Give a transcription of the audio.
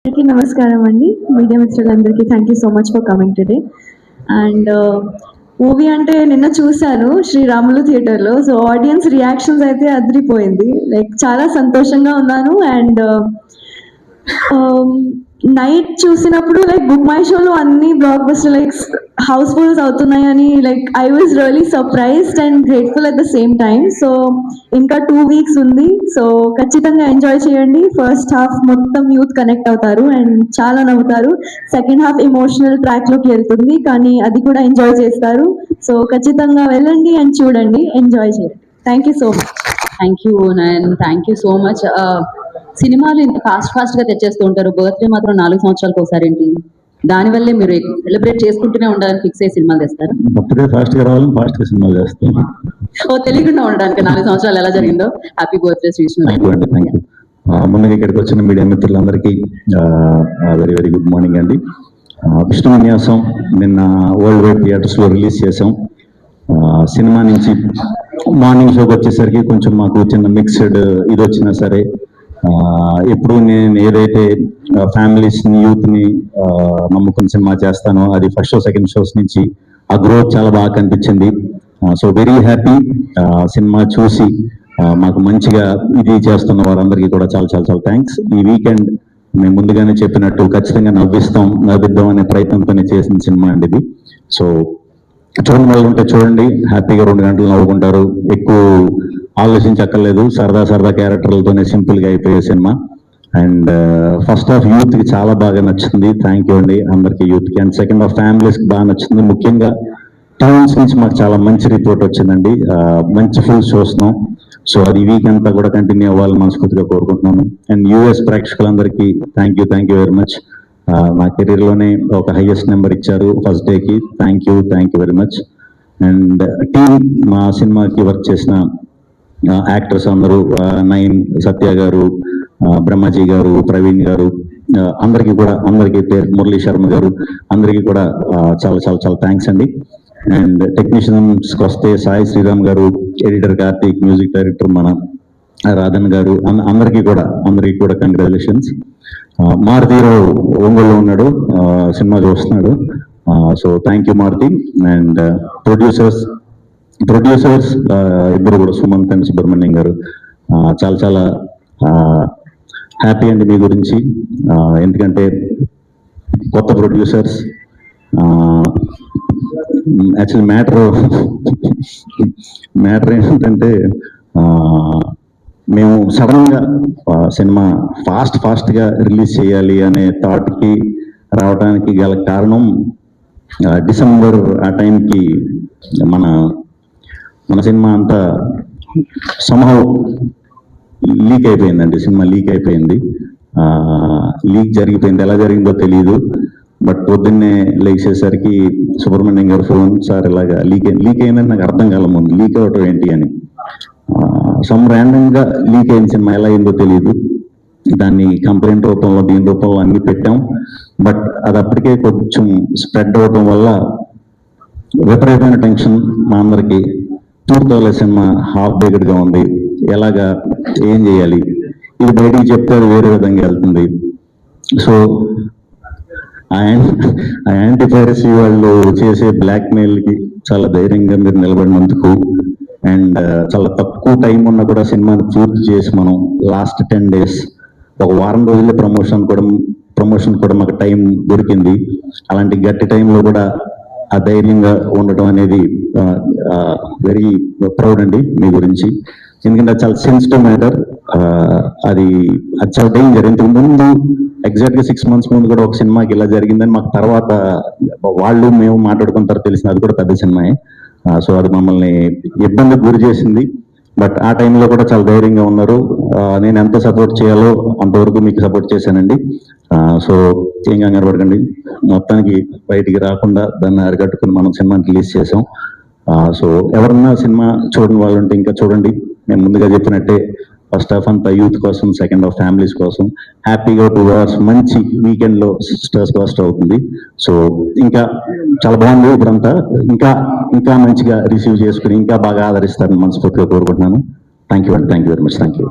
అందరికీ నమస్కారం అండి. మీడియా మిత్రులందరికీ thank you so much for coming today. And movie అంటే నిన్న చూశాను శ్రీరాములు థియేటర్లో. సో ఆడియన్స్ రియాక్షన్స్ అయితే అదిరిపోయింది. లైక్ చాలా సంతోషంగా ఉన్నాను. అండ్ నైట్ చూసినప్పుడు లైక్ బుక్ మై షోలో అన్ని బ్లాక్ బస్టర్ లైక్ హౌస్ఫుల్స్ అవుతున్నాయని like I was really surprised and grateful at the same time. So ఇంకా 2 weeks ఉంది. సో ఖచ్చితంగా ఎంజాయ్ చేయండి. ఫస్ట్ హాఫ్ మొత్తం యూత్ కనెక్ట్ అవుతారు అండ్ చాలా నవ్వుతారు. సెకండ్ హాఫ్ ఎమోషనల్ ట్రాక్లోకి వెళ్తుంది, కానీ అది కూడా ఎంజాయ్ చేస్తారు. సో ఖచ్చితంగా వెళ్ళండి అండ్ చూడండి, ఎంజాయ్ చేయండి. Thank you so much. Thank you and thank you so much. సినిమాలు ఇంత ఫాస్ట్గా తెచ్చేస్తూ ఉంటారు, బర్త్డే మాత్రం 4 సంవత్సరాలకు ఒకసారి ఏంటి? దానివల్లే మీరు సెలబ్రేట్ చేసుకుంటూనే ఉండాలని ఫిక్స్ అయ్యి సినిమాలు తెస్తారు. బర్త్డే ఫాస్ట్గా రావాలని ఫాస్ట్గా సినిమాలు చేస్తాం. తెలియకుండా ఉండడానికి 4 సంవత్సరాలు ఎలా జరిగిందో. Happy birthday Srishnu. Thank you. ముందుగా ఇక్కడికి వచ్చిన మీడియా మిత్రులందరికీ వెరీ వెరీ గుడ్ మార్నింగ్ అండి. విష్ణు విన్యాసం నిన్న వరల్డ్ వైడ్ థియేటర్స్లో రిలీజ్ చేసాం. సినిమా నుంచి మార్నింగ్ షోకి వచ్చేసరికి కొంచెం మాకు చిన్న మిక్స్డ్ ఇది వచ్చినా సరే, ఎప్పుడు నేను ఏదైతే ఫ్యామిలీస్ని యూత్ని నమ్ముకుని సినిమా చేస్తానో అది ఫస్ట్ షో సెకండ్ షోస్ నుంచి ఆ గ్రోత్ చాలా బాగా కనిపించింది. So very happy. సినిమా చూసి మాకు మంచిగా ఇది చేస్తున్న వారందరికీ కూడా చాలా చాలా చాలా థ్యాంక్స్. ఈ వీకెండ్ మేము ముందుగానే చెప్పినట్టు ఖచ్చితంగా నవ్విద్దాం అనే ప్రయత్నంతోనే చేసిన సినిమా అండి ఇది. సో చూడండి, వాళ్ళు ఉంటే చూడండి, హ్యాపీగా 2 గంటలు నవ్వుకుంటారు. ఎక్కువ ఆలోచించక్కర్లేదు, సరదా క్యారెక్టర్లతోనే సింపుల్గా అయిపోయే సినిమా. అండ్ ఫస్ట్ హాఫ్ యూత్కి చాలా బాగా నచ్చింది. థ్యాంక్ యూ అండి అందరికీ యూత్కి. అండ్ సెకండ్ హాఫ్ ఫ్యామిలీస్కి బాగా నచ్చింది. ముఖ్యంగా టౌన్స్ నుంచి మాకు చాలా మంచి రిపోర్ట్ వచ్చిందండి. మంచి ఫుల్స్ చూస్తున్నాం. సో అది వీక్ అంతా కూడా కంటిన్యూ అవ్వాలని మనస్ఫూర్తిగా కోరుకుంటున్నాను. అండ్ యూఎస్ ప్రేక్షకులందరికీ థ్యాంక్ యూ వెరీ మచ్. నా కెరీర్లోనే ఒక హైయెస్ట్ నెంబర్ ఇచ్చారు ఫస్ట్ డేకి. Thank you very much. And team, మా సినిమాకి వర్క్ చేసిన యాక్టర్స్ అందరూ, నయన్, సత్య గారు, బ్రహ్మాజీ గారు, ప్రవీణ్ గారు, అందరికీ పేరు మురళీ శర్మ గారు, అందరికీ కూడా చాలా చాలా చాలా థ్యాంక్స్ అండి. అండ్ టెక్నీషియన్స్కి వస్తే సాయి శ్రీరామ్ గారు, ఎడిటర్ కార్తీక్, మ్యూజిక్ డైరెక్టర్ మన రాధన్ గారు, అందరికీ కూడా కంగ్రాచులేషన్స్. మారుతీరావు ఒంగోలులో ఉన్నాడు, సినిమా చూస్తున్నాడు. So thank you Maruti. And producers ఇద్దరు కూడా, సుమంత్ అండ్ సుబ్రహ్మణ్యం గారు, చాలా చాలా హ్యాపీ అండి మీ గురించి. ఎందుకంటే కొత్త ప్రొడ్యూసర్స్. యాక్చువల్లీ మ్యాటర్ ఏంటంటే, మేము సడన్గా సినిమా ఫాస్ట్గా రిలీజ్ చేయాలి అనే థాట్కి రావడానికి గల కారణం, డిసెంబర్ ఆ టైంకి మన సినిమా అంతా సంహౌ లీక్ అయిపోయిందండి. సినిమా లీక్ అయిపోయింది. లీక్ జరిగిపోయింది, ఎలా జరిగిందో తెలియదు. బట్ పొద్దున్నే లేచేసరికి సుబ్రహ్మణ్యం గారు ఫోన్, సార్ ఇలాగా లీక్ అయిందని నాకు అర్థం కాల ముందు, లీక్ అవటం ఏంటి అని. ర్యాండమ్గా లీక్ అయిన సినిమా ఎలా అయిందో తెలియదు. దాన్ని కంప్లైంట్ రూపంలో, దీని రూపంలో అన్ని పెట్టాం. బట్ అది అప్పటికే కొంచెం స్ప్రెడ్ అవటం వల్ల విపరీతమైన టెన్షన్ మా అందరికీ. పూర్తవలే సినిమా హాఫ్ బేక్డ్గా ఉంది, ఎలాగా, ఏం చేయాలి, ఇది బయటికి చెప్తే అది వేరే విధంగా వెళ్తుంది. సో ఆ యాంటీ పైరసీ వాళ్ళు చేసే బ్లాక్మెయిల్కి చాలా ధైర్యంగా మీరు నిలబడినందుకు, అండ్ చాలా తక్కువ టైం ఉన్నా కూడా సినిమాని పూర్తి చేసి మనం లాస్ట్ 10 days, ఒక వారం రోజులే ప్రమోషన్ కూడా మాకు టైం దొరికింది. అలాంటి గట్టి టైంలో కూడా ఆ ధైర్యంగా ఉండటం అనేది వెరీ ప్రౌడ్ అండి మీ గురించి. ఎందుకంటే చాలా సెన్సిటివ్ మ్యాటర్. అది చాలా డేంజర్. ఇంతకు ముందు ఎగ్జాక్ట్గా 6 months ముందు కూడా ఒక సినిమాకి ఇలా జరిగిందని మాకు తర్వాత మేము మాట్లాడుకుంటారు తెలిసింది. అది కూడా పెద్ద సినిమాయే. సో అది మమ్మల్ని ఇబ్బందికి గురి చేసింది. బట్ ఆ టైంలో కూడా చాలా ధైర్యంగా ఉన్నారు. నేను ఎంత సపోర్ట్ చేయాలో అంతవరకు మీకు సపోర్ట్ చేశానండి. సో ఏం కంగారు పడకండి. మొత్తానికి బయటికి రాకుండా దాన్ని అరికట్టుకుని మనం సినిమాని రిలీజ్ చేసాం. సో ఎవరన్నా సినిమా చూడని వాళ్ళు ఉంటే ఇంకా చూడండి. నేను ముందుగా చెప్పినట్టే ఫస్ట్ హాఫ్ అంతా యూత్ కోసం, సెకండ్ హాఫ్ ఫ్యామిలీస్ కోసం. హ్యాపీగా 2 hours మంచి వీకెండ్లో స్ట్రెస్ బస్ట్ అవుతుంది. సో ఇంకా చాలా బాగుంది. ఇప్పుడంతా ఇంకా మంచిగా రిసీవ్ చేసుకుని ఇంకా బాగా ఆదరిస్తారని మనస్ఫూర్తిగా కోరుకుంటున్నాను. Thank you very much. Thank you.